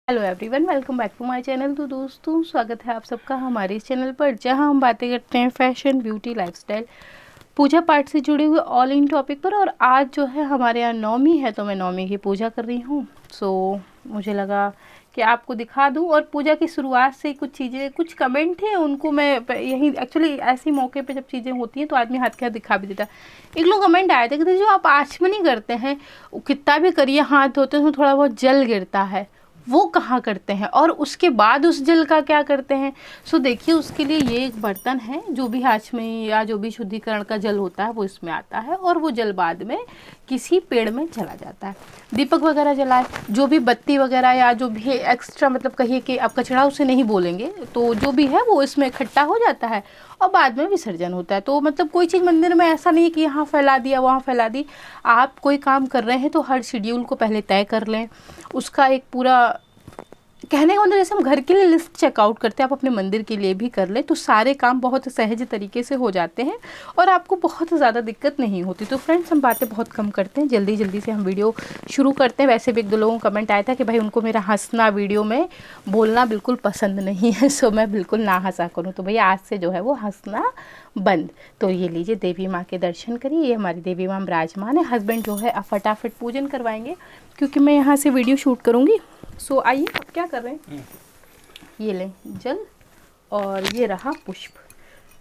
Hello everyone, welcome back to my channel. तो दोस्तों, स्वागत है आप सबका हमारे इस चैनल पर, जहां हम बातें करते हैं फैशन, ब्यूटी, लाइफस्टाइल, पूजा पाठ से जुड़े हुए ऑल इन टॉपिक पर। और आज जो है हमारे यहाँ नवमी है, तो मैं नवमी की पूजा कर रही हूँ। मुझे लगा कि आपको दिखा दूँ। और पूजा की शुरुआत से कुछ चीज़ें, कुछ कमेंट थे, उनको मैं यही एक्चुअली ऐसे मौके पे जब चीज़ें होती हैं तो आदमी हाथ के हाथ दिखा भी देता है। एक लोग कमेंट आए थे कि जो आप आचमनी करते हैं, कितना भी करिए, हाथ धोते हैं, थोड़ा बहुत जल गिरता है, वो कहाँ करते हैं और उसके बाद उस जल का क्या करते हैं। देखिए, उसके लिए ये एक बर्तन है, जो भी आचमनी या जो भी शुद्धिकरण का जल होता है वो इसमें आता है, और वो जल बाद में किसी पेड़ में चला जाता है। दीपक वगैरह जलाए, जो भी बत्ती वगैरह या जो भी एक्स्ट्रा, मतलब कहिए कि आप कचरा उसे नहीं बोलेंगे, तो जो भी है वो इसमें इकट्ठा हो जाता है और बाद में विसर्जन होता है। तो मतलब कोई चीज़ मंदिर में ऐसा नहीं कि यहाँ फैला दिया वहाँ फैला दी। आप कोई काम कर रहे हैं तो हर शेड्यूल को पहले तय कर लें, उसका एक पूरा, कहने का मतलब जैसे हम घर के लिए लिस्ट चेकआउट करते हैं, आप अपने मंदिर के लिए भी कर लें, तो सारे काम बहुत सहज तरीके से हो जाते हैं और आपको बहुत ज़्यादा दिक्कत नहीं होती। तो फ्रेंड्स, हम बातें बहुत कम करते हैं, जल्दी जल्दी से हम वीडियो शुरू करते हैं। वैसे भी एक दो लोगों का कमेंट आया था कि भाई उनको मेरा हंसना, वीडियो में बोलना बिल्कुल पसंद नहीं है, मैं बिल्कुल ना हंसा करूँ। तो भैया आज से जो है वो हंसना बंद। तो ये लीजिए, देवी माँ के दर्शन करिए। ये हमारी देवी माँ विराजमान है। हस्बैंड जो है फटाफट पूजन करवाएंगे, क्योंकि मैं यहाँ से वीडियो शूट करूँगी। आइए, अब क्या कर रहे हैं, ये लें जल और ये रहा पुष्प।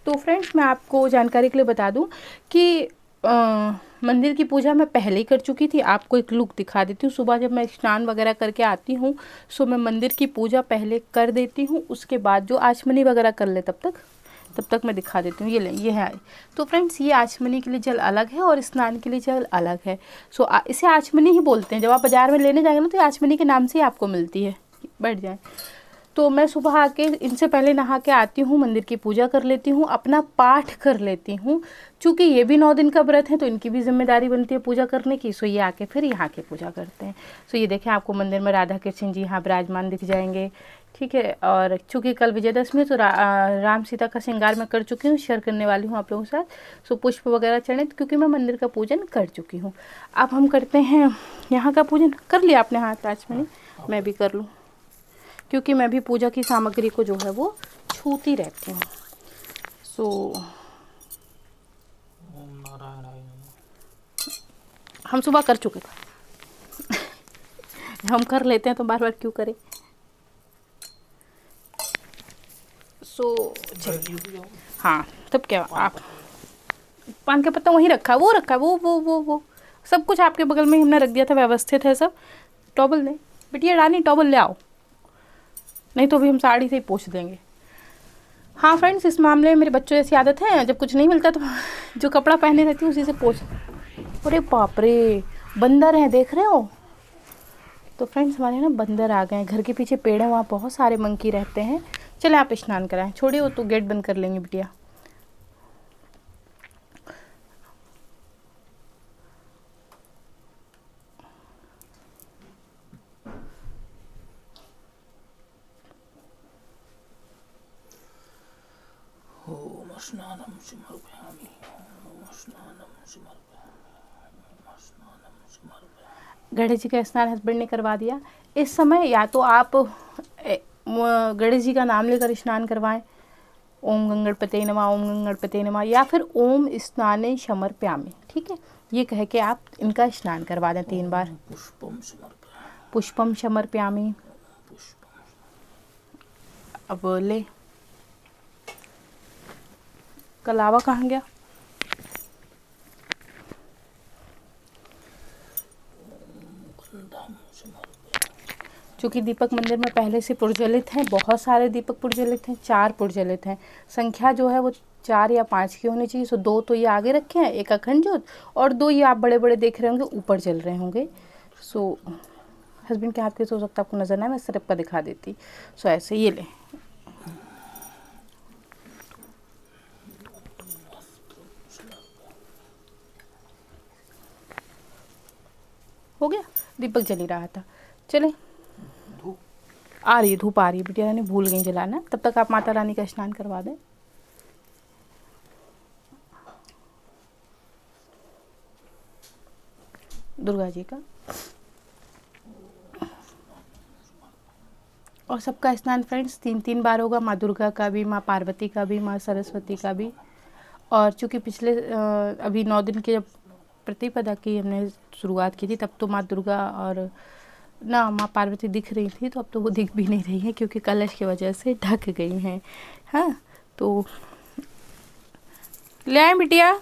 तो फ्रेंड्स, मैं आपको जानकारी के लिए बता दूं कि मंदिर की पूजा मैं पहले ही कर चुकी थी। आपको एक लुक दिखा देती हूँ। सुबह जब मैं स्नान वगैरह करके आती हूँ, मैं मंदिर की पूजा पहले कर देती हूँ, उसके बाद जो आचमनी वगैरह कर ले तब तक मैं दिखा देती हूँ। ये लें, ये है। तो फ्रेंड्स, ये आचमनी के लिए जल अलग है और स्नान के लिए जल अलग है। इसे आचमनी ही बोलते हैं। जब आप बाज़ार में लेने जाएंगे ना, तो ये आचमनी के नाम से ही आपको मिलती है। बैठ जाए। तो मैं सुबह आके इनसे पहले नहा के आती हूँ, मंदिर की पूजा कर लेती हूँ, अपना पाठ कर लेती हूँ। चूँकि ये भी 9 दिन का व्रत है, तो इनकी भी जिम्मेदारी बनती है पूजा करने की। ये आके फिर यहाँ के पूजा करते हैं। ये देखें, आपको मंदिर में राधा कृष्ण जी यहाँ विराजमान दिख जाएंगे, ठीक है। और चूँकि कल विजयदशमी, तो राम सीता का श्रृंगार मैं कर चुकी हूँ, शेयर करने वाली हूँ आप लोगों के साथ। पुष्प वगैरह चढ़े, क्योंकि मैं मंदिर का पूजन कर चुकी हूँ। अब हम करते हैं यहाँ का पूजन। कर लिया आपने हाथ आचमनी? मैं भी कर लूँ, क्योंकि मैं भी पूजा की सामग्री को जो है वो छूती रहती हूँ। हम सुबह कर चुके थे। हम कर लेते हैं तो बार बार क्यों करें। चलिए, हाँ, तब क्या आप पान का पत्ता वहीं रखा, वो रखा, वो सब कुछ आपके बगल में हमने रख दिया था, व्यवस्थित है सब। टॉवल ले बिटिया, रानी टॉवल ले आओ, नहीं तो अभी हम साड़ी से ही पोंछ देंगे। हाँ फ्रेंड्स, इस मामले में मेरे बच्चों जैसी आदत है, जब कुछ नहीं मिलता तो जो कपड़ा पहने रहती हूँ उसी से पोंछ। अरे बाप रे, बंदर हैं, देख रहे हो। तो फ्रेंड्स, हमारे ना बंदर आ गए हैं। घर के पीछे पेड़ है, वहाँ बहुत सारे मंकी रहते हैं। चले आप स्नान कराएं, छोड़िए, वो तो गेट बंद कर लेंगे बिटिया। गणेश जी का स्नान हस्बैंड ने करवा दिया। इस समय या तो आप गणेश जी का नाम लेकर स्नान करवाएं, ओम गंगणपते नमः, ओम गंगणपते नमः, या फिर ओम स्नाने समर्पयामि, ठीक है। ये कह के आप इनका स्नान करवा दें 3 बार। पुष्पम समर्पयामि। अब ले, कलावा कहाँ गया? चूँकि दीपक मंदिर में पहले से प्रज्वलित हैं, बहुत सारे दीपक प्रज्वलित हैं, 4 प्रज्वलित हैं। संख्या जो है वो 4 या 5 की होनी चाहिए। 2 तो ये आगे रखे हैं, एक अखंड ज्योत, और 2 ये आप बड़े बड़े देख रहे होंगे ऊपर जल रहे होंगे। हस्बैंड के हाथ के हो सकता है आपको नजर ना, मैं सिर्फ का दिखा देती। ऐसे ये ले, हो गया, दीपक जल ही रहा था। चले, आ रही है धूप, आ रही है बिटिया रानी, भूल गई जलाना। तब तक आप माता रानी का स्नान करवा दें। दुर्गा जी का। और सबका स्नान फ्रेंड्स 3-3 बार होगा, माँ दुर्गा का भी, माँ पार्वती का भी, माँ सरस्वती का भी। और चूँकि पिछले अभी 9 दिन के जब प्रतिपदा की हमने शुरुआत की थी तब तो माँ दुर्गा और ना माँ पार्वती दिख रही थी, तो अब तो वो दिख भी नहीं रही हैं क्योंकि कलश की वजह से ढक गई हैं। हाँ, तो ले आए बिटिया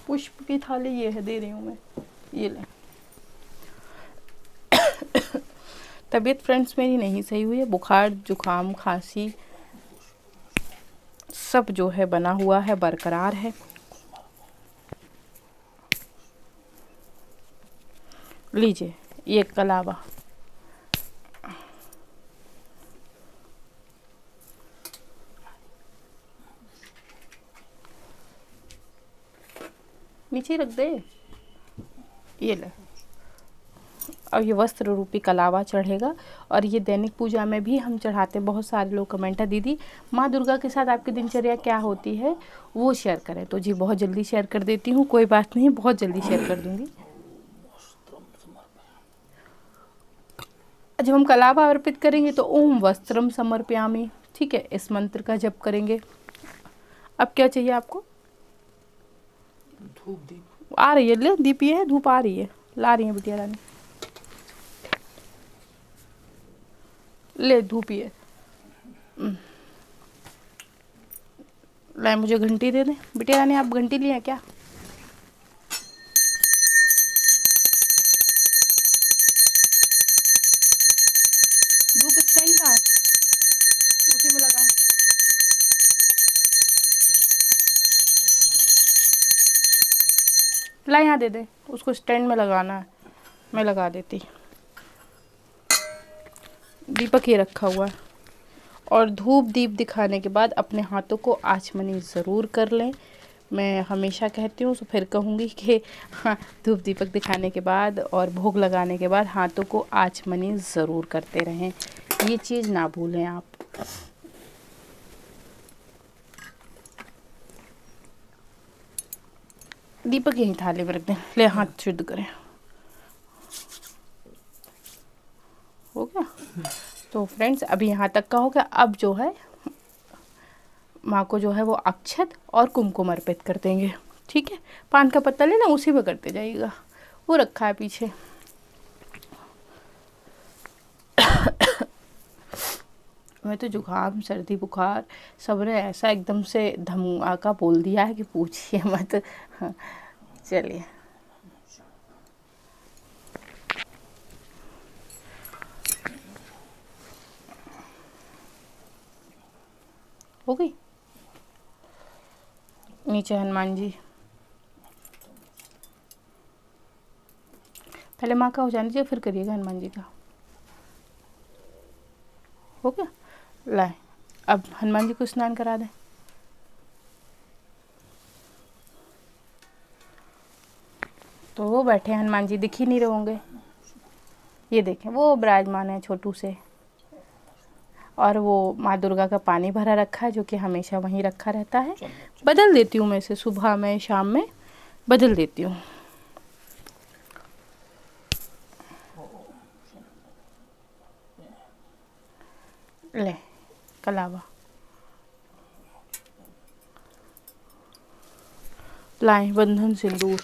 पुष्प की थाली, ये है, दे रही हूँ मैं, ये ले। तबीयत फ्रेंड्स मेरी नहीं सही हुई है, बुखार जुकाम खांसी सब जो है बना हुआ है, बरकरार है। लीजिए ये कलावा, नीचे रख दे, ये ले। और ये वस्त्र रूपी कलावा चढ़ेगा और ये दैनिक पूजा में भी हम चढ़ाते हैं। बहुत सारे लोग कमेंट है दीदी माँ दुर्गा के साथ आपकी दिनचर्या क्या होती है वो शेयर करें, तो जी बहुत जल्दी शेयर कर देती हूँ, कोई बात नहीं, बहुत जल्दी शेयर कर दूँगी। जब हम कलावा अर्पित करेंगे तो ओम वस्त्रम समर्पयामि, ठीक है, इस मंत्र का जप करेंगे। अब क्या चाहिए आपको? धूप दीप आ रही है, ले दीप, ये है, धूप आ रही है, ला रही है बिटिया रानी, ले धूप ये। ला, मुझे घंटी दे दे बिटिया रानी, आप घंटी लिए हैं क्या? धूप स्टैंड का है, उसी में लगाए। ला यहाँ दे दे, उसको स्टैंड में लगाना है, मैं लगा देती। दीपक ये रखा हुआ है। और धूप दीप दिखाने के बाद अपने हाथों को आचमनी ज़रूर कर लें। मैं हमेशा कहती हूँ, तो फिर कहूँगी कि हाँ, धूप दीपक दिखाने के बाद और भोग लगाने के बाद हाथों को आचमनी ज़रूर करते रहें, ये चीज़ ना भूलें आप। दीपक यहीं थाली में रख दें, ले हाथ शुद्ध करें, हो गया। तो फ्रेंड्स अभी यहाँ तक का हो गया। अब जो है माँ को जो है वो अक्षत और कुमकुम अर्पित कर देंगे, ठीक है। पान का पत्ता लेना, उसी में करते जाइएगा, वो रखा है पीछे। मैं तो जुकाम सर्दी बुखार सबने ऐसा एकदम से धमाका बोल दिया है कि पूछिए मत। चलिए हो गई। नीचे हनुमान जी, पहले माँ का हो जाने दीजिए, फिर करिएगा हनुमान जी का, हो गया। लाए, अब हनुमान जी को स्नान करा दें। तो वो बैठे हनुमान जी, दिख ही नहीं रहे होंगे, ये देखें वो विराजमान है छोटू से। और वो माँ दुर्गा का पानी भरा रखा है जो कि हमेशा वहीं रखा रहता है। बदल देती हूँ मैं इसे, सुबह में शाम में बदल देती हूँ। ले कलावा, लाए बंधन सिंदूर,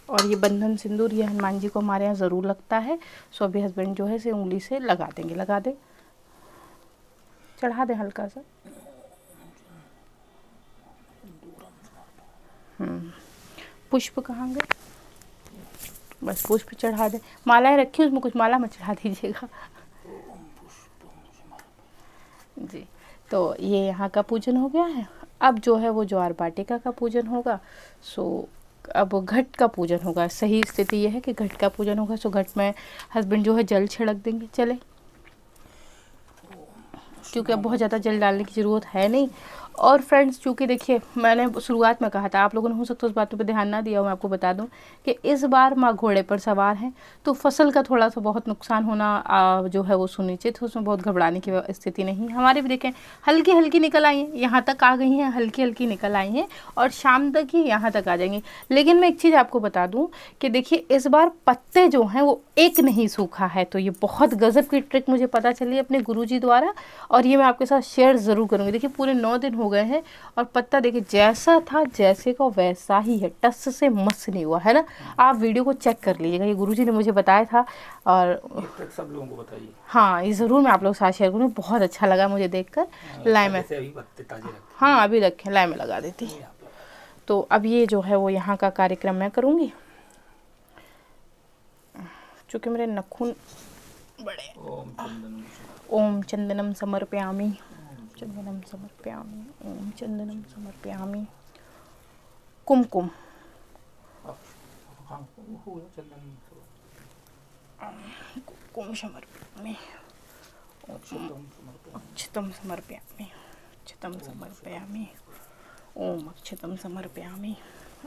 और ये बंधन सिंदूर ये हनुमान जी को हमारे यहाँ ज़रूर लगता है। सो अभी हस्बैंड जो है इसे उंगली से लगा देंगे, लगा दे, चढ़ा दे हल्का सा। पुष्प कहाँ गए? बस पुष्प चढ़ा दे, मालाएं रखी उसमें कुछ माला मत चढ़ा दीजिएगा जी। तो ये यहाँ का पूजन हो गया है। अब जो है वो ज्वार बाटिका का पूजन होगा। सो अब घट का पूजन होगा। सही स्थिति ये है कि घट का पूजन होगा। सो घट में हस्बैंड जो है जल छिड़क देंगे, चले, क्योंकि अब बहुत ज़्यादा जल डालने की ज़रूरत है नहीं। और फ्रेंड्स, चूँकि देखिए मैंने शुरुआत में कहा था, आप लोगों ने हो सकता है उस बातों पे ध्यान ना दिया हो, मैं आपको बता दूं कि इस बार माँ घोड़े पर सवार हैं, तो फसल का थोड़ा सा बहुत नुकसान होना जो है वो सुनिश्चित है, उसमें बहुत घबराने की स्थिति नहीं है। हमारे भी देखें हल्की हल्की निकल आई हैं, यहाँ तक आ गई हैं, हल्की हल्की निकल आई हैं और शाम तक ही यहाँ तक आ जाएंगी। लेकिन मैं एक चीज़ आपको बता दूँ कि देखिए इस बार पत्ते जो हैं वो एक नहीं सूखा है, तो ये बहुत गज़ब की ट्रिक मुझे पता चली अपने गुरुजी द्वारा, और ये मैं आपके साथ शेयर ज़रूर करूँगी। देखिए पूरे 9 दिन हो गए हैं और पत्ता देखिए जैसा था जैसे का वैसा ही है, टस से मस नहीं हुआ है ना। आप वीडियो को चेक कर लीजिएगा, ये गुरुजी ने मुझे बताया था और सब लोगों को बताइए। हाँ, ये ज़रूर मैं आप लोग के साथ शेयर करूँगी, बहुत अच्छा लगा मुझे देखकर। लाए मैं अभी पत्ते ताजे रखे। हाँ अभी रखे, लाए मैं लगा देती। तो अब ये जो है वो यहाँ का कार्यक्रम मैं करूँगी, चूँकि मेरे नखून बड़े। ओम चंदनम समर्पयामि, चंदनम समर्पयामि, ओम चंदनम समर्पयामि। कुमकुम कुमकुम समर्पयामि, अक्षतम समर्पयामि, अक्षतम समर्पयामि, ओम अक्षतम समर्पयामि।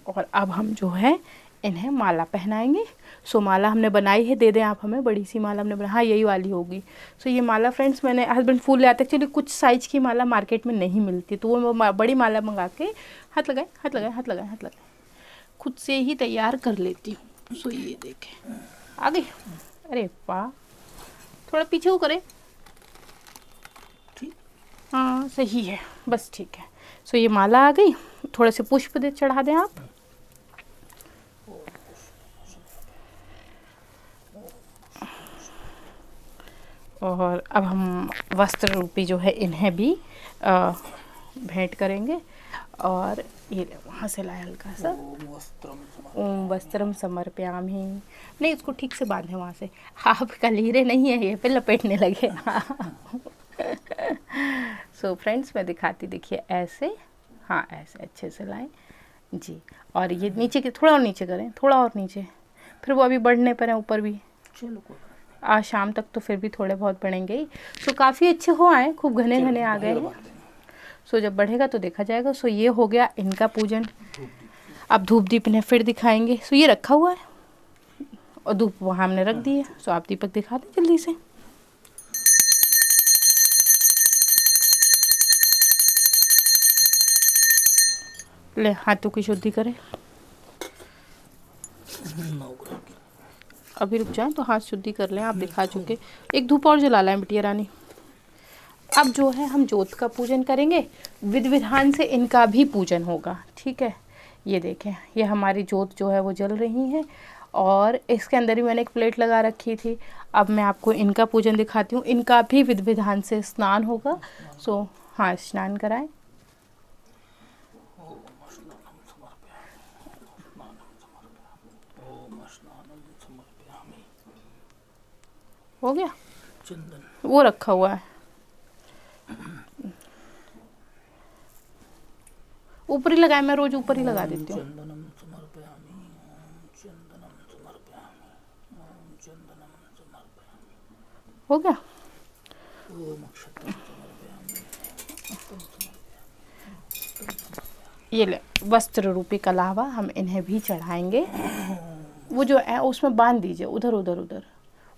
और अब हम जो है इन्हें माला पहनाएंगे। सो माला हमने बनाई है, दे दें आप हमें, बड़ी सी माला हमने बनाई, हाँ यही वाली होगी। सो ये माला फ्रेंड्स मैंने, हस्बैंड फूल ले आते, एक्चुअली कुछ साइज की माला मार्केट में नहीं मिलती, तो वो बड़ी माला मंगा के हाथ लगाए हाथ लगाए हाथ लगाए हाथ लगाए खुद से ही तैयार कर लेती हूँ। सो ये देखें आ गई, अरे वाह, थोड़ा पीछे को करें, हाँ सही है, बस ठीक है। सो ये माला आ गई, थोड़े से पुष्प दे चढ़ा दें आप। और अब हम वस्त्र रूपी जो है इन्हें भी भेंट करेंगे। और ये वहाँ से लाया हल्का सा, ओम वस्त्रम समर्पयामि। नहीं, इसको ठीक से बांधे वहाँ से, आप कलीरे नहीं है ये, पे लपेटने लगे। सो फ्रेंड्स मैं दिखाती, देखिए ऐसे, हाँ ऐसे अच्छे से लाएं जी। और ये नीचे के थोड़ा और नीचे करें, थोड़ा और नीचे, फिर वो अभी बढ़ने पर है ऊपर भी, चलो आज शाम तक तो फिर भी थोड़े बहुत बढ़ेंगे ही। सो काफ़ी अच्छे हो आए, खूब घने घने आ गए हैं। सो जब बढ़ेगा तो देखा जाएगा। सो ये हो गया इनका पूजन। अब धूप दीप इन्हें फिर दिखाएंगे। सो ये रखा हुआ है और धूप वहाँ हमने रख दी है। सो आप दीपक दिखा दें जल्दी से। ले हाथों की शुद्धि करें, अभी रुक जाएं तो हाथ शुद्धि कर लें। आप दिखा चुके, एक धूप और जला लें बिटिया रानी। अब जो है हम जोत का पूजन करेंगे, विधि विधान से इनका भी पूजन होगा, ठीक है। ये देखें, ये हमारी जोत जो है वो जल रही है और इसके अंदर ही मैंने एक प्लेट लगा रखी थी। अब मैं आपको इनका पूजन दिखाती हूँ। इनका भी विधि विधान से स्नान होगा। सो हाँ, स्नान कराएं। हो गया, वो रखा हुआ है ऊपर ही लगाए, मैं रोज ऊपर ही लगा देती हूँ। हो गया, ये ले वस्त्र रूपी कलावा हम इन्हें भी चढ़ाएंगे। वो जो है उसमें बांध दीजिए, उधर उधर उधर,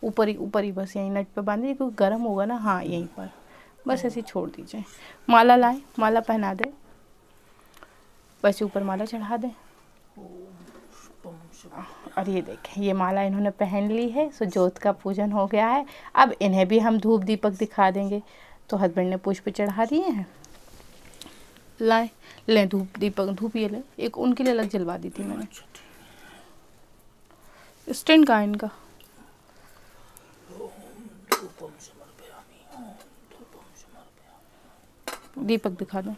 ऊपर ही बस यहीं नट पे बांध दीजिए, क्योंकि गर्म होगा ना। हाँ यहीं पर बस ऐसे छोड़ दीजिए। माला लाएं, माला पहना दें, बस ऊपर माला चढ़ा दें। और ये देखें, ये माला इन्होंने पहन ली है। सो जोत का पूजन हो गया है। अब इन्हें भी हम धूप दीपक दिखा देंगे। तो हस्बैंड ने पुष्प चढ़ा दिए हैं, लाए लें धूप दीपक। धूप ये लें, एक उनके लिए अलग जलवा दी थी मैंने। स्टैंड कहाँ है इनका? दीपक दिखा दें।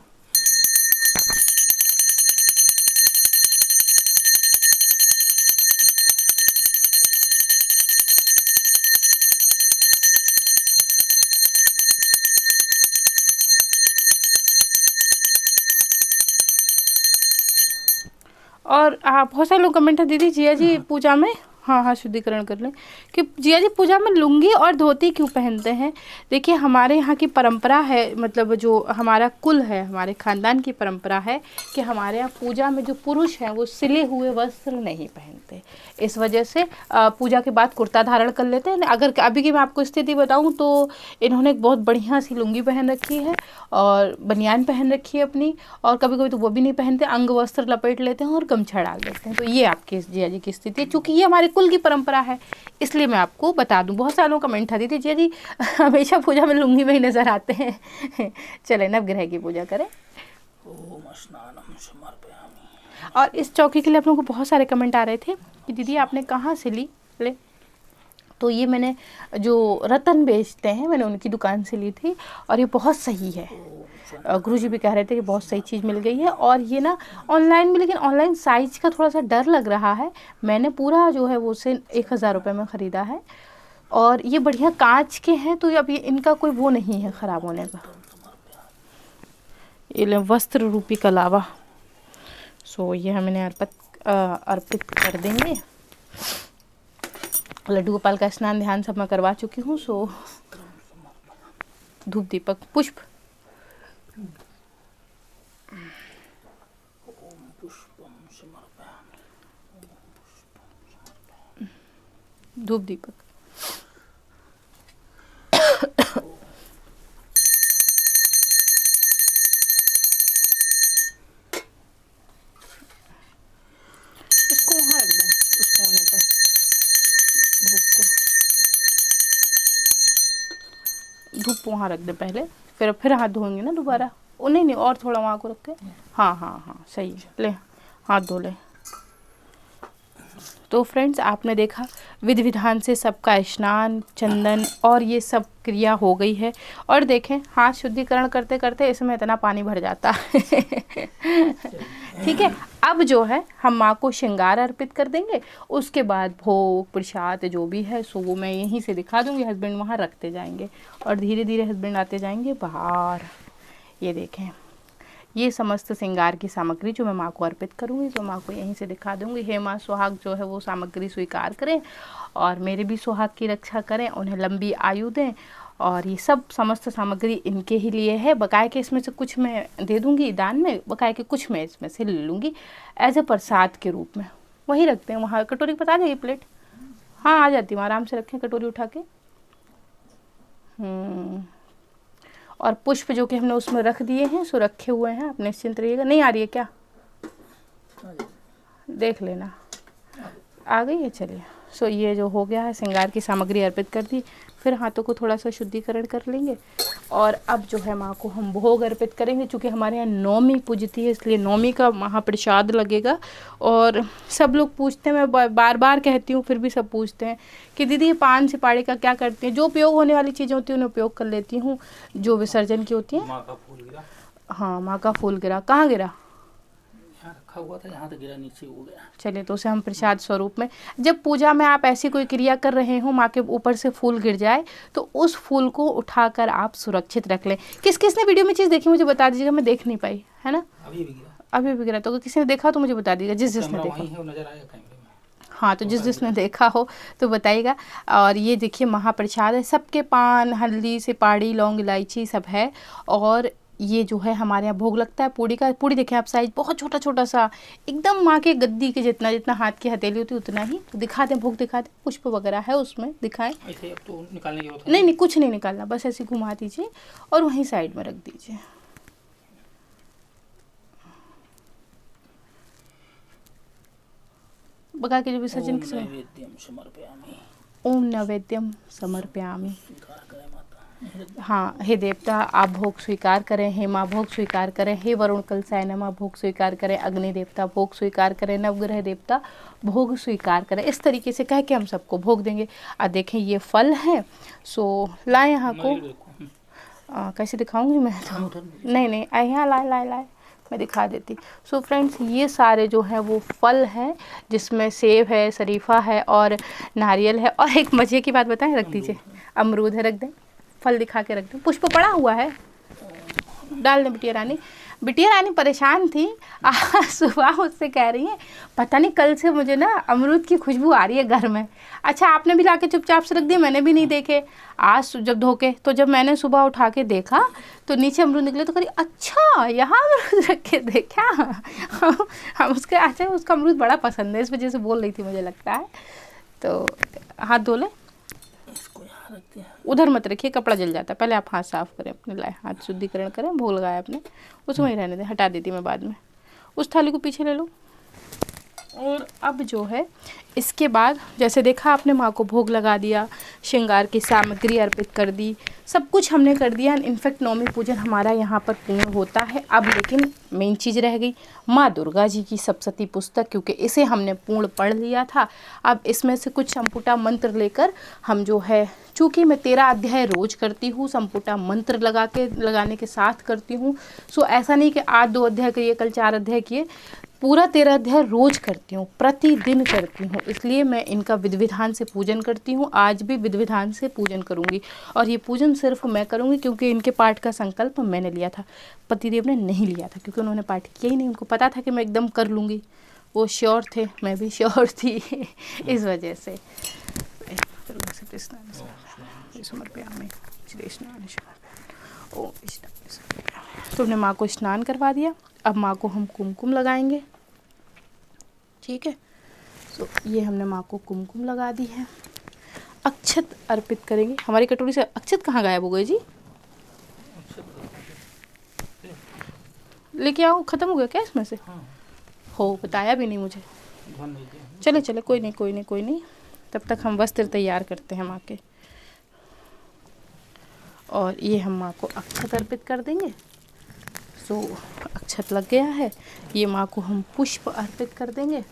और बहुत सारे लोग कमेंट है, दीदी जिया जी पूजा में हाँ हाँ शुद्धिकरण कर लें कि जिया जी पूजा में लुंगी और धोती क्यों पहनते हैं। देखिए हमारे यहाँ की परंपरा है, मतलब जो हमारा कुल है, हमारे खानदान की परंपरा है कि हमारे यहाँ पूजा में जो पुरुष हैं वो सिले हुए वस्त्र नहीं पहनते। इस वजह से पूजा के बाद कुर्ता धारण कर लेते हैं। अगर अभी की मैं आपको स्थिति बताऊँ तो इन्होंने एक बहुत बढ़िया सी लुंगी पहन रखी है और बनियान पहन रखी है अपनी, और कभी कभी तो वो भी नहीं पहनते, अंग वस्त्र लपेट लेते हैं और गमछा डाल देते हैं। तो ये आपके जिया जी की स्थिति है, चूँकि ये हमारे कुल की परंपरा है इसलिए मैं आपको बता दूं। बहुत सालों कमेंट आती थी जिया जी हमेशा पूजा में लुंगी में ही नजर आते हैं। चले नवग्रह की पूजा करें। ओम स्नानम समर्पयामि। और इस चौकी के लिए आप लोगों को बहुत सारे कमेंट आ रहे थे कि दीदी आपने कहाँ से ली। ले तो ये मैंने जो रतन बेचते हैं मैंने उनकी दुकान से ली थी और ये बहुत सही है। गुरुजी भी कह रहे थे कि बहुत सही चीज़ मिल गई है। और ये ना ऑनलाइन में, लेकिन ऑनलाइन साइज़ का थोड़ा सा डर लग रहा है। मैंने पूरा जो है वो से 1000 रुपये में ख़रीदा है और ये बढ़िया कांच के हैं, तो अब ये इनका कोई वो नहीं है ख़राब होने का। ये वस्त्र रूपी कलावा, सो ये हमने अर्पित कर देंगे। लड्डू गोपाल का स्नान ध्यान सब मैं करवा चुकी हूँ। सो धूप दीपक पुष्प, धूप दीपक। इसको वहाँ रख दो, उस कोने पे धूप को, धूप वहाँ रख दे पहले, फिर हाथ धोएंगे ना दोबारा। ओ नहीं और थोड़ा वहाँ को रख के, हाँ हाँ हाँ सही है, ले हाथ धो ले। तो फ्रेंड्स आपने देखा विधि विधान से सबका स्नान, चंदन और ये सब क्रिया हो गई है। और देखें हाथ शुद्धिकरण करते करते इसमें इतना पानी भर जाता है। ठीक है, अब जो है हम माँ को श्रृंगार अर्पित कर देंगे। उसके बाद भोग प्रसाद जो भी है सो वो मैं यहीं से दिखा दूँगी, हस्बैंड वहाँ रखते जाएंगे और धीरे धीरे हस्बैंड आते जाएंगे बाहर। ये देखें ये समस्त श्रृंगार की सामग्री जो मैं माँ को अर्पित करूँगी तो माँ को यहीं से दिखा दूँगी। हे माँ सुहाग जो है वो सामग्री स्वीकार करें और मेरे भी सुहाग की रक्षा करें, उन्हें लंबी आयु दें। और ये सब समस्त सामग्री इनके ही लिए है। बकाया के इसमें से कुछ मैं दे दूँगी दान में, बकाया के कुछ मैं इसमें से ले लूँगी एज ए प्रसाद के रूप में। वहीं रखते हैं वहाँ, कटोरी बता जाएगी प्लेट, हाँ आ जाती हूँ, आराम से रखें कटोरी उठा के। और पुष्प जो कि हमने उसमें रख दिए हैं सो रखे हुए हैं, आप निश्चिंत रहिएगा। नहीं आ रही है क्या, देख लेना आ गई है। चलिए सो ये जो हो गया है श्रृंगार की सामग्री अर्पित कर दी। फिर हाथों को थोड़ा सा शुद्धिकरण कर लेंगे और अब जो है माँ को हम भोग अर्पित करेंगे। चूँकि हमारे यहाँ नौमी पूजती है इसलिए नौमी का महाप्रसाद लगेगा। और सब लोग पूछते हैं, मैं बार बार कहती हूँ फिर भी सब पूछते हैं कि दीदी ये पान सुपारी का क्या करते हैं। जो उपयोग होने वाली चीज़ें होती हैं उन्हें उपयोग कर लेती हूँ, जो विसर्जन की होती हैं। माँ का फूल गिरा, हाँ माँ का फूल गिरा, कहाँ गिरा, यहाँ रखा हुआ था, यहाँ तो गिरा, नीचे हो गया। चलिए तो उसे हम प्रसाद स्वरूप में, जब पूजा में आप ऐसी कोई क्रिया कर रहे हो माँ के ऊपर से फूल गिर जाए तो उस फूल को उठाकर आप सुरक्षित रख लें। किस किस ने वीडियो में चीज़ देखी मुझे बता दीजिएगा, मैं देख नहीं पाई है ना। अभी भी गिरा तो अगर किसी ने देखा तो मुझे बता दीजिएगा, जिस जिसने देखा। हाँ तो जिस जिसने देखा हो तो बताइएगा। और ये देखिए महाप्रसाद है, सबके पान हल्दी सुपारी लौंग इलायची सब है। और ये जो है हमारे यहाँ भोग लगता है पूड़ी का। पूड़ी देखें आप साइज बहुत छोटा छोटा सा, एकदम माँ के गद्दी के जितना, जितना हाथ की हथेली होती है उतना ही। तो दिखा दें भोग, दिखा दें, पुष्प वगैरह है उसमें, दिखाएं। तो निकालने की नहीं नहीं कुछ नहीं निकालना, बस ऐसे घुमा दीजिए और वहीं साइड में रख दीजिए। बगा के जो विसर्जन ओम नैवेद्यम समर्पयामि। हाँ हे देवता आप भोग स्वीकार करें, हे माँ भोग स्वीकार करें, हे वरुण कलशाय माँ भोग स्वीकार करें, अग्नि देवता भोग स्वीकार करें, नवग्रह देवता भोग स्वीकार करें। इस तरीके से कह के हम सबको भोग देंगे। देखें ये फल है सो लाए यहाँ को, कैसे दिखाऊंगी मैं तो? नहीं यहाँ लाए मैं दिखा देती। सो फ्रेंड्स ये सारे जो हैं वो फल हैं जिसमें सेब है, शरीफा है और नारियल है। और एक मज़े की बात बताएं, रख दीजिए, अमरूद है, रख दें, फल दिखा के रख दें। पुष्प पड़ा हुआ है, डाल दें बिटिया रानी। बिटिया रानी परेशान थी। आज सुबह मुझसे कह रही है पता नहीं कल से मुझे ना अमरूद की खुशबू आ रही है घर में। अच्छा आपने भी लाके चुपचाप से रख दिए, मैंने भी नहीं देखे। आज जब धोके तो जब मैंने सुबह उठा के देखा तो नीचे अमरूद निकले तो करी अच्छा यहाँ अमरूद रख के देखा। हम उसके अच्छा उसका अमरूद बड़ा पसंद है इस वजह से बोल रही थी मुझे लगता है। तो हाथ धो ले, इसको यहाँ रखते हैं। उधर मत रखिए कपड़ा जल जाता है। पहले आप हाथ साफ करें अपने, लाए हाथ शुद्धिकरण करें, भूल गए आपने उसमें ही रहने दें, हटा देती मैं बाद में। उस थाली को पीछे ले लो। और अब जो है इसके बाद जैसे देखा आपने माँ को भोग लगा दिया, श्रृंगार की सामग्री अर्पित कर दी, सब कुछ हमने कर दिया। इनफैक्ट नौमी पूजन हमारा यहाँ पर पूर्ण होता है। अब लेकिन मेन चीज़ रह गई माँ दुर्गा जी की सप्तशती पुस्तक, क्योंकि इसे हमने पूर्ण पढ़ लिया था। अब इसमें से कुछ संपुटा मंत्र लेकर हम जो है, चूँकि मैं 13 अध्याय रोज करती हूँ, संपुटा मंत्र लगाने के साथ करती हूँ। सो ऐसा नहीं कि आज 2 अध्याय किए कल 4 अध्याय किए, पूरा 13 अध्याय रोज करती हूँ, प्रतिदिन करती हूँ। इसलिए मैं इनका विधि विधान से पूजन करती हूँ। आज भी विधि विधान से पूजन करूँगी और ये पूजन सिर्फ मैं करूँगी क्योंकि इनके पाठ का संकल्प मैंने लिया था, पतिदेव ने नहीं लिया था क्योंकि उन्होंने पाठ किया ही नहीं। उनको पता था कि मैं एकदम कर लूँगी, वो श्योर थे, मैं भी श्योर थी। इस वजह से तुमने माँ को स्नान करवा दिया। अब माँ को हम कुमकुम लगाएंगे, ठीक है। तो ये हमने माँ को कुमकुम लगा दी है। अक्षत अर्पित करेंगे। हमारी कटोरी से अक्षत कहाँ गायब हो गए जी? लेके आओ, ख़त्म हो गया क्या इसमें से? हाँ। हो बताया भी नहीं मुझे। चले चले कोई नहीं कोई नहीं कोई नहीं, तब तक हम वस्त्र तैयार करते हैं माँ के। और ये हम माँ को अक्षत अर्पित कर देंगे। सो अक्षत लग गया है। ये माँ को हम पुष्प अर्पित कर देंगे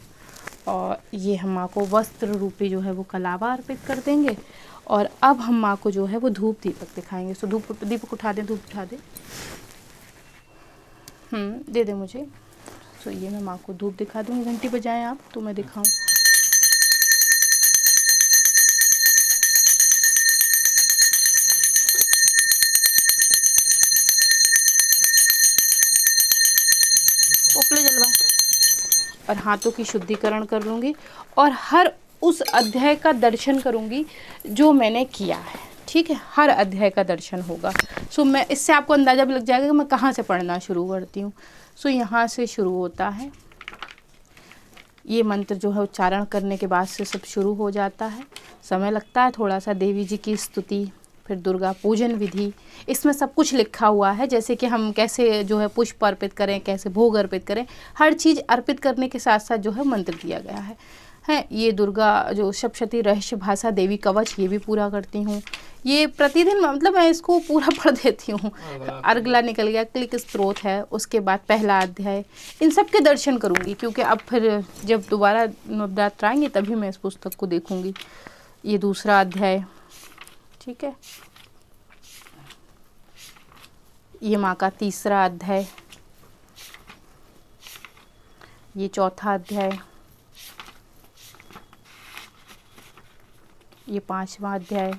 और ये हम माँ को वस्त्र रूपी जो है वो कलावा अर्पित कर देंगे। और अब हम माँ को जो है वो धूप दीपक दिखाएंगे। सो दीपक उठा दें, धूप उठा दें, दे दे मुझे। सो ये मैं माँ को धूप दिखा दूँगी। घंटी बजाएं आप तो मैं दिखाऊँ। उपले जलवा और हाथों की शुद्धिकरण कर लूँगी और हर उस अध्याय का दर्शन करूँगी जो मैंने किया है, ठीक है। हर अध्याय का दर्शन होगा। सो मैं इससे आपको अंदाज़ा भी लग जाएगा कि मैं कहाँ से पढ़ना शुरू करती हूँ। सो यहाँ से शुरू होता है। ये मंत्र जो है उच्चारण करने के बाद से सब शुरू हो जाता है। समय लगता है थोड़ा सा। देवी जी की स्तुति, फिर दुर्गा पूजन विधि, इसमें सब कुछ लिखा हुआ है। जैसे कि हम कैसे जो है पुष्प अर्पित करें, कैसे भोग अर्पित करें, हर चीज़ अर्पित करने के साथ साथ जो है मंत्र दिया गया है। ये दुर्गा जो सप्तशती रहस्य भाषा देवी कवच, ये भी पूरा करती हूँ। ये प्रतिदिन मतलब मैं इसको पूरा पढ़ देती हूँ। अर्गला निकल गया, क्लिक स्त्रोत है, उसके बाद पहला अध्याय, इन सब के दर्शन करूँगी क्योंकि अब फिर जब दोबारा नवरात्र आएंगे तभी मैं इस पुस्तक को देखूँगी। ये दूसरा अध्याय, ठीक है। ये माँ का तीसरा अध्याय, ये चौथा अध्याय, ये 5वां अध्याय,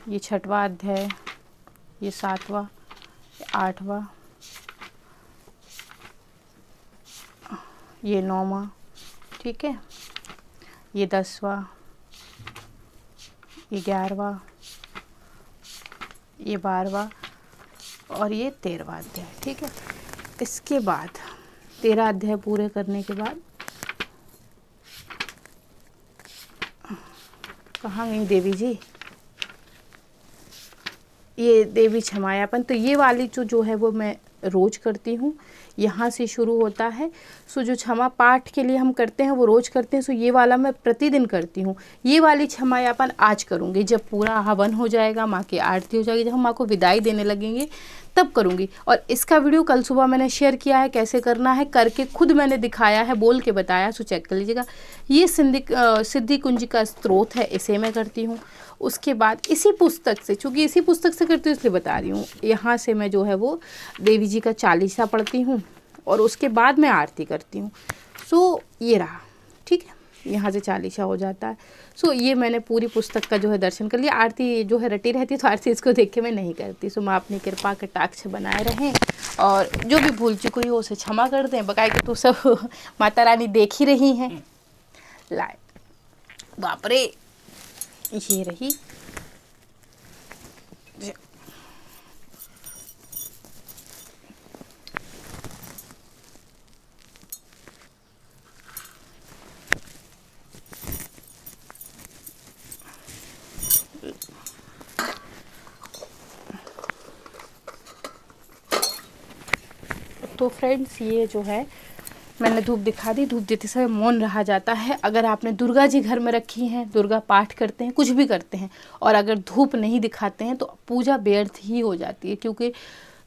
ये 6वां अध्याय, ये 7वां, ये 8वां, ये 9वां, ठीक है। ये 10वां, ये 11वां, ये 12वां और ये 13वां अध्याय, ठीक है। इसके बाद 13 अध्याय पूरे करने के बाद कहाँ गई देवी जी? ये देवी क्षमायापन, तो ये वाली जो है वो मैं रोज करती हूँ। यहाँ से शुरू होता है। सो जो क्षमा पाठ के लिए हम करते हैं वो रोज करते हैं। सो ये वाला मैं प्रतिदिन करती हूँ। ये वाली क्षमायापन आज करूँगी जब पूरा हवन हो जाएगा, माँ की आरती हो जाएगी, जब हम माँ को विदाई देने लगेंगे तब करूँगी। और इसका वीडियो कल सुबह मैंने शेयर किया है, कैसे करना है करके खुद मैंने दिखाया है, बोल के बताया। सो चेक कर लीजिएगा। ये सिद्धि कुंज का स्त्रोत है, इसे मैं करती हूँ। उसके बाद इसी पुस्तक से, चूँकि इसी पुस्तक से करती हूँ इसलिए बता रही हूँ, यहाँ से मैं जो है वो देवी जी का 40 पढ़ती हूँ और उसके बाद मैं आरती करती हूँ। सो ये रहा, ठीक है। यहाँ से चालीसा हो जाता है। सो ये मैंने पूरी पुस्तक का जो है दर्शन कर लिया। आरती जो है रटी रहती है तो आरती इसको देख के मैं नहीं करती। सो माँ अपनी कृपा कटाक्ष बनाए रहें और जो भी भूल चुकी हुई हो उसे क्षमा कर दें। बकाया कि तो सब माता रानी देख ही रही हैं। लाए बाप रे, ये रही। तो फ्रेंड्स ये जो है मैंने धूप दिखा दी। धूप देते समय मौन रहा जाता है। अगर आपने दुर्गा जी घर में रखी हैं, दुर्गा पाठ करते हैं, कुछ भी करते हैं और अगर धूप नहीं दिखाते हैं तो पूजा व्यर्थ ही हो जाती है। क्योंकि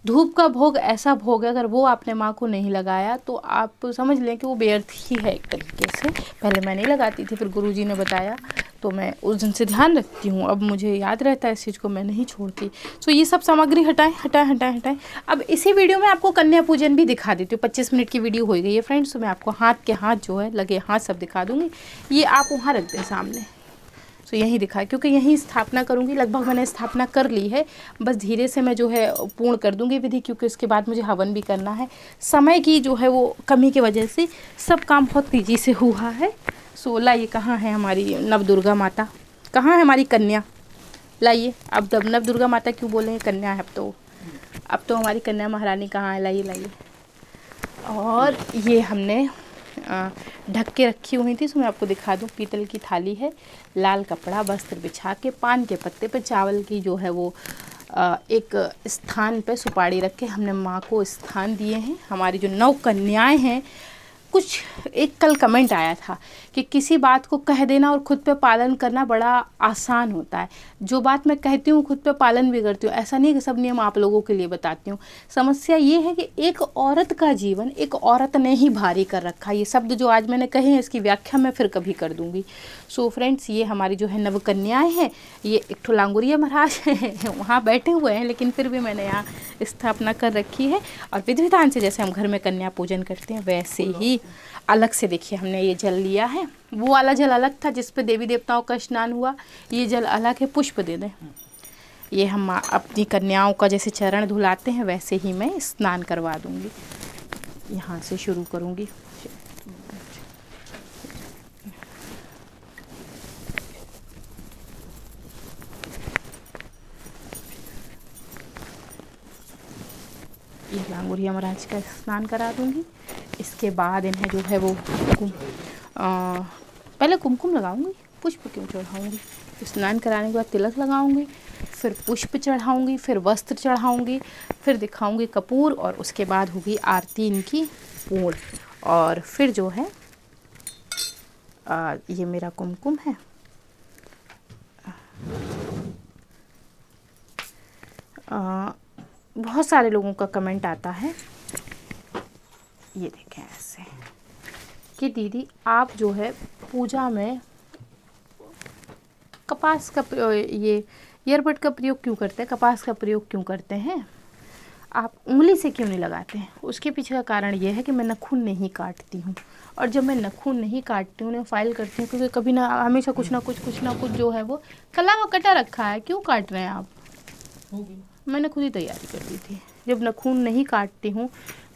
धूप का भोग ऐसा भोग है, अगर वो आपने माँ को नहीं लगाया तो आप समझ लें कि वो व्यर्थ ही है एक तरीके से। पहले मैं नहीं लगाती थी, फिर गुरुजी ने बताया तो मैं उस दिन से ध्यान रखती हूँ। अब मुझे याद रहता है इस चीज़ को, मैं नहीं छोड़ती। सो ये सब सामग्री हटाएं हटाएं हटाएं हटाएं। अब इसी वीडियो में आपको कन्या पूजन भी दिखा देती हूँ। 25 मिनट की वीडियो हो गई है फ्रेंड्स। तो मैं आपको हाथ के हाथ जो है लगे हाथ सब दिखा दूँगी। ये आप वहाँ रख दें सामने। तो यहीं दिखा, क्योंकि यहीं स्थापना करूँगी। लगभग मैंने स्थापना कर ली है, बस धीरे से मैं जो है पूर्ण कर दूँगी विधि, क्योंकि उसके बाद मुझे हवन भी करना है। समय की जो है वो कमी की वजह से सब काम बहुत तेज़ी से हुआ है। सो लाइए, कहाँ है हमारी नव दुर्गा माता, कहाँ है हमारी कन्या? लाइए। अब जब नव दुर्गा माता क्यों बोलेंगे, कन्या है अब तो हमारी कन्या महारानी कहाँ है? लाइए लाइए। और ये हमने ढक के रखी हुई थी। सो मैं आपको दिखा दूं। पीतल की थाली है, लाल कपड़ा वस्त्र बिछा के, पान के पत्ते पे चावल की जो है वो एक स्थान पे सुपारी रख के हमने माँ को स्थान दिए हैं। हमारी जो 9 कन्याएं हैं, कुछ एक कल कमेंट आया था कि किसी बात को कह देना और ख़ुद पे पालन करना बड़ा आसान होता है। जो बात मैं कहती हूँ खुद पे पालन भी करती हूँ। ऐसा नहीं कि सब नियम आप लोगों के लिए बताती हूँ। समस्या ये है कि एक औरत का जीवन एक औरत ने ही भारी कर रखा है। ये शब्द जो आज मैंने कहे हैं इसकी व्याख्या मैं फिर कभी कर दूँगी। सो फ्रेंड्स, ये हमारी जो है नवकन्याएँ हैं। ये एक ठो लांगुरिया महाराज हैं, वहाँ बैठे हुए हैं, लेकिन फिर भी मैंने यहाँ स्थापना कर रखी है। और विधि विधान से जैसे हम घर में कन्या पूजन करते हैं वैसे ही अलग से देखिए हमने ये जल लिया है। वो वाला जल अलग था जिस पे देवी देवताओं का स्नान हुआ, ये जल अलग है। पुष्प दे दें। ये हम अपनी कन्याओं का जैसे चरण धुलाते हैं वैसे ही मैं स्नान करवा दूंगी। यहाँ से शुरू करूंगी। ये लांगुरिया महाराज का स्नान करा दूंगी। इसके बाद इन्हें जो है वो पहले कुमकुम लगाऊंगी, पुष्प क्यों चढ़ाऊंगी। स्नान कराने के बाद तिलक लगाऊंगी, फिर पुष्प चढ़ाऊंगी, फिर वस्त्र चढ़ाऊंगी, फिर दिखाऊंगी कपूर और उसके बाद होगी आरती इनकी पूर्ण। और फिर जो है ये मेरा कुमकुम है। बहुत सारे लोगों का कमेंट आता है, ये देखें ऐसे कि दीदी आप जो है पूजा में कपास का ये ईयरबड का प्रयोग क्यों करते हैं, कपास का प्रयोग क्यों करते हैं, आप उंगली से क्यों नहीं लगाते हैं? उसके पीछे का कारण ये है कि मैं नाखून नहीं काटती हूँ। और जब मैं नाखून नहीं काटती हूँ, उन्हें फाइल करती हूँ, क्योंकि कभी ना हमेशा कुछ ना कुछ जो है वो कला व कटा रखा है। क्यों काट रहे हैं आप? मैंने खुद ही तैयारी कर दी थी। जब नाखून नहीं काटती हूँ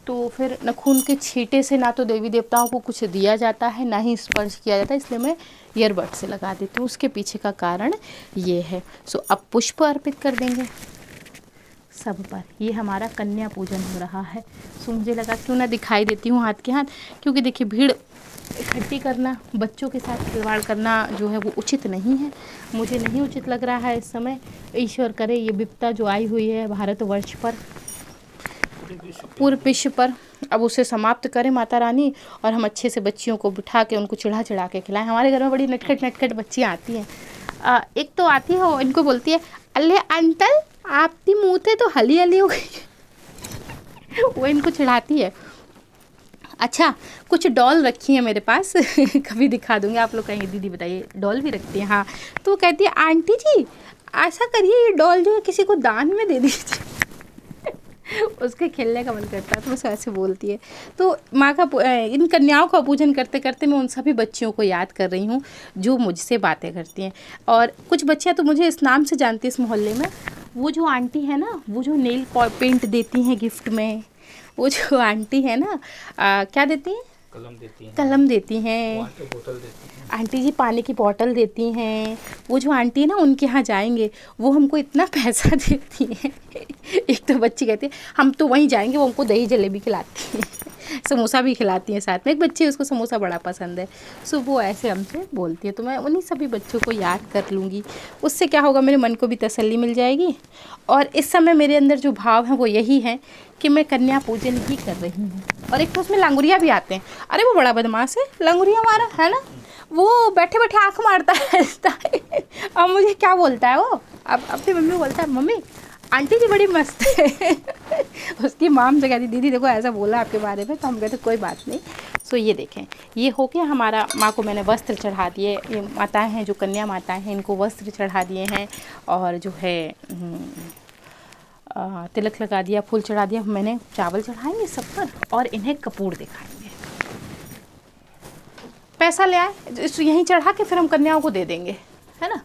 तो फिर नाखून के छींटे से ना तो देवी देवताओं को कुछ दिया जाता है, ना ही स्पर्श किया जाता है, इसलिए मैं ईयरबड से लगा देती हूँ। उसके पीछे का कारण ये है। सो अब पुष्प अर्पित कर देंगे सब पर। ये हमारा कन्या पूजन हो रहा है। सो मुझे लगा क्यों ना दिखाई देती हूँ हाथ के हाथ, क्योंकि देखिए भीड़ इकट्ठी करना, बच्चों के साथ खिलवाड़ करना जो है वो उचित नहीं है। मुझे नहीं उचित लग रहा है इस समय। ईश्वर करे ये विपदा जो आई हुई है भारतवर्ष पर, पूरे विश्व पर, अब उसे समाप्त करें माता रानी, और हम अच्छे से बच्चियों को बिठा के उनको चढ़ा के खिलाएं। हमारे घर में बड़ी नटखट बच्चियाँ आती हैं। एक तो आती है वो इनको बोलती है, अल्ले अंकल आपकी मुँह थे तो हली हली हो गई। वो इनको चिढ़ाती है। अच्छा, कुछ डॉल रखी है मेरे पास कभी दिखा दूंगी। आप लोग कहेंगे दीदी बताइए डॉल भी रखती हैं? हाँ। तो वो कहती है आंटी जी ऐसा करिए, ये डॉल जो है किसी को दान में दे दीजिए। उसके खेलने का मन करता है तो बस ऐसे बोलती है। तो माँ का इन कन्याओं का पूजन करते करते मैं उन सभी बच्चियों को याद कर रही हूँ जो मुझसे बातें करती हैं। और कुछ बच्चियाँ तो मुझे इस नाम से जानती है इस मोहल्ले में, वो जो आंटी है ना, वो जो नेल पेंट देती हैं गिफ्ट में, वो जो आंटी है ना, क्या देती हैं? कलम देती हैं। बोतल देती हैं। आंटी जी पानी की बोतल देती हैं। वो जो आंटी है ना, उनके यहाँ जाएंगे, वो हमको इतना पैसा देती हैं। एक तो बच्ची कहती है हम तो वहीं जाएंगे, वो हमको दही जलेबी खिलाती हैं, समोसा भी खिलाती हैं साथ में। एक बच्ची उसको समोसा बड़ा पसंद है, सो वो ऐसे हमसे बोलती है। तो मैं उन्हीं सभी बच्चों को याद कर लूँगी, उससे क्या होगा, मेरे मन को भी तसल्ली मिल जाएगी। और इस समय मेरे अंदर जो भाव है वो यही है कि मैं कन्या पूजन ही कर रही हूँ। और एक तो उसमें लांगुरिया भी आते हैं। अरे वो बड़ा बदमाश है लांगुरिया हमारा, है ना, वो बैठे बैठे आँख मारता है। अब मुझे क्या बोलता है वो, अब अपनी मम्मी को बोलता है मम्मी आंटी जी बड़ी मस्त है। उसकी माम से कहती दीदी देखो ऐसा बोला आपके बारे में, तो हम कहते कोई बात नहीं। सो ये देखें, ये हो गया हमारा। माँ को मैंने वस्त्र चढ़ा दिए, ये माताएं हैं जो कन्या माताएं हैं, इनको वस्त्र चढ़ा दिए हैं। और जो है तिलक लगा दिया, फूल चढ़ा दिया। मैंने चावल चढ़ाएंगे सब पर और इन्हें कपूर दिखाएंगे। पैसा ले आए, यहीं चढ़ा के फिर हम कन्याओं को दे देंगे, है ना।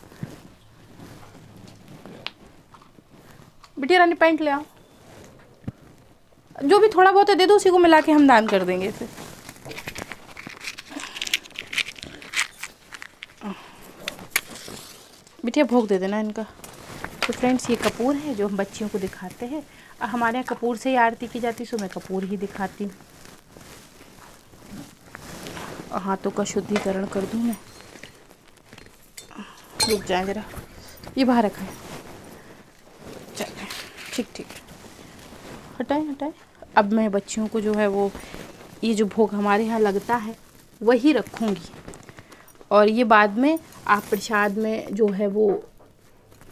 बिटिया रानी पैंट ले आओ, जो भी थोड़ा बहुत है दे दो, उसी को मिला के हम दान कर देंगे फिर। बिटिया भोग दे देना इनका। तो फ्रेंड्स ये कपूर है जो हम बच्चियों को दिखाते हैं। हमारे यहाँ कपूर से ही आरती की जाती है, सो मैं कपूर ही दिखाती हूँ। हाथों का शुद्धिकरण कर दूँ मैं, रुक जाए जरा, ये बाहर रखा है, चलिए ठीक ठीक, हटाएं हटाएं। अब मैं बच्चियों को जो है वो ये जो भोग हमारे यहाँ लगता है वही रखूँगी। और ये बाद में आप प्रसाद में जो है वो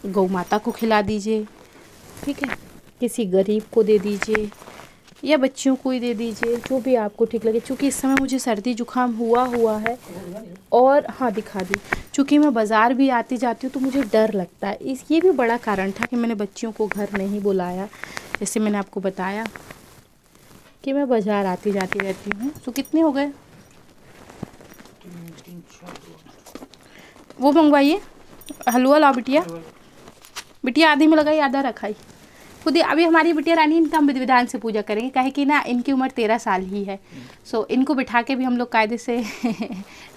गौ माता को खिला दीजिए, ठीक है, किसी गरीब को दे दीजिए या बच्चियों को ही दे दीजिए, जो भी आपको ठीक लगे। क्योंकि इस समय मुझे सर्दी जुकाम हुआ है। और हाँ दिखा दी, चूँकि मैं बाज़ार भी आती जाती हूँ तो मुझे डर लगता है। ये भी बड़ा कारण था कि मैंने बच्चियों को घर नहीं बुलाया। जैसे मैंने आपको बताया कि मैं बाज़ार आती जाती रहती हूँ। तो कितने हो गए, वो मंगवाइए, हलवा लाओ बिटिया। बिटिया आधी में लगाई, आधा रखाई खुद ही। अभी हमारी बिटिया रानी इनका हम विधि विधान से पूजा करेंगे, कहे कि ना इनकी उम्र 13 साल ही है। सो इनको बिठा के भी हम लोग कायदे से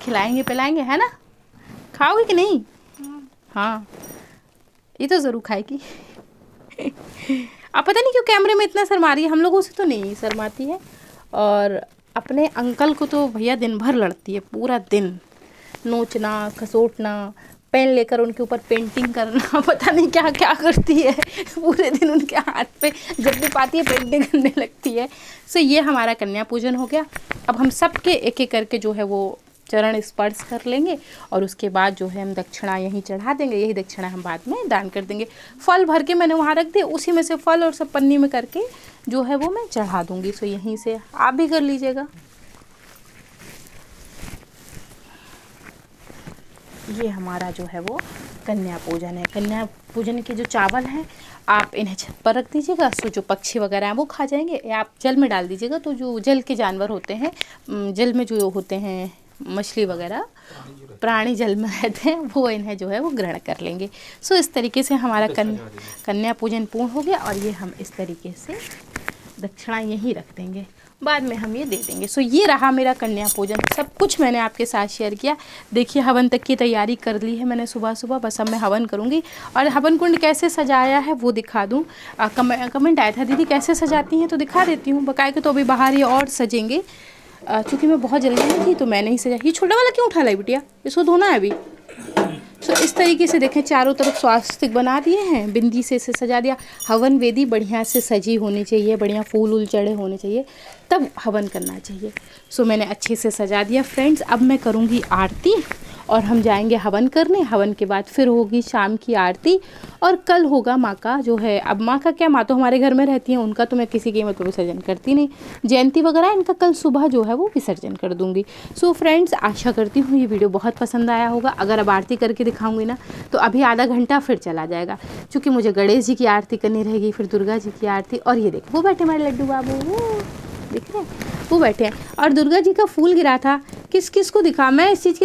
खिलाएंगे पिलाएंगे, है ना। खाओगे कि नहीं? हाँ ये तो ज़रूर खाएगी। आप पता नहीं क्यों कैमरे में इतना शर्मा रही है, हम लोगों से तो नहीं शर्माती है। और अपने अंकल को तो भैया दिन भर लड़ती है, पूरा दिन नोचना खसोटना, पेन लेकर उनके ऊपर पेंटिंग करना, पता नहीं क्या क्या करती है। पूरे दिन उनके हाथ पे जब भी पाती है पेंटिंग करने लगती है। सो ये हमारा कन्या पूजन हो गया। अब हम सबके एक एक करके जो है वो चरण स्पर्श कर लेंगे और उसके बाद जो है हम दक्षिणा यहीं चढ़ा देंगे। यही दक्षिणा हम बाद में दान कर देंगे। फल भर के मैंने वहाँ रख दिए, उसी में से फल और सब पन्नी में करके जो है वो मैं चढ़ा दूँगी। सो यहीं से आप भी कर लीजिएगा। ये हमारा जो है वो कन्या पूजन है। कन्या पूजन के जो चावल हैं आप इन्हें छत पर रख दीजिएगा। सो जो पक्षी वगैरह हैं वो खा जाएंगे, या आप जल में डाल दीजिएगा। तो जो जल के जानवर होते हैं, जल में जो होते हैं मछली वगैरह प्राणी जल में रहते हैं, वो इन्हें जो है वो ग्रहण कर लेंगे। सो इस तरीके से हमारा कन्या पूजन पूर्ण हो गया। और ये हम इस तरीके से दक्षिणा यहीं रख देंगे, बाद में हम ये दे देंगे। सो ये रहा मेरा कन्या पूजन। सब कुछ मैंने आपके साथ शेयर किया। देखिए हवन तक की तैयारी कर ली है मैंने सुबह सुबह, बस अब मैं हवन करूँगी। और हवन कुंड कैसे सजाया है वो दिखा दूँ। कमेंट आया था दीदी कैसे सजाती हैं, तो दिखा देती हूँ। बकायदे तो अभी बाहर ये और सजेंगे, चूँकि मैं बहुत जल्दी में थी तो मैं नहीं सजा। ये छोटा वाला क्यों उठा लाई बिटिया, इसको धोना है अभी। सो इस तरीके से देखें चारों तरफ स्वास्तिक बना दिए हैं, बिंदी से इसे सजा दिया। हवन वेदी बढ़िया से सजी होनी चाहिए, बढ़िया फूल उल चढ़े होने चाहिए, तब हवन करना चाहिए। सो मैंने अच्छे से सजा दिया फ्रेंड्स। अब मैं करूँगी आरती और हम जाएंगे हवन करने। हवन के बाद फिर होगी शाम की आरती और कल होगा माँ का जो है, अब माँ का क्या, माँ तो हमारे घर में रहती हैं, उनका तो मैं किसी कीमत पर विसर्जन करती नहीं, जयंती वगैरह इनका कल सुबह जो है वो विसर्जन कर दूँगी। सो फ्रेंड्स, आशा करती हूँ ये वीडियो बहुत पसंद आया होगा। अगर अब आरती करके दिखाऊंगी ना तो अभी आधा घंटा फिर चला जाएगा, क्योंकि मुझे गणेश जी की आरती करनी रहेगी, फिर दुर्गा जी की आरती, और ये देखो वो बैठे हमारे लड्डू बाबू, वो दिख रहे हैं, वो बैठे हैं। और दुर्गा जी का फूल गिरा था, किस किस को दिखा, मैं इस चीज़ की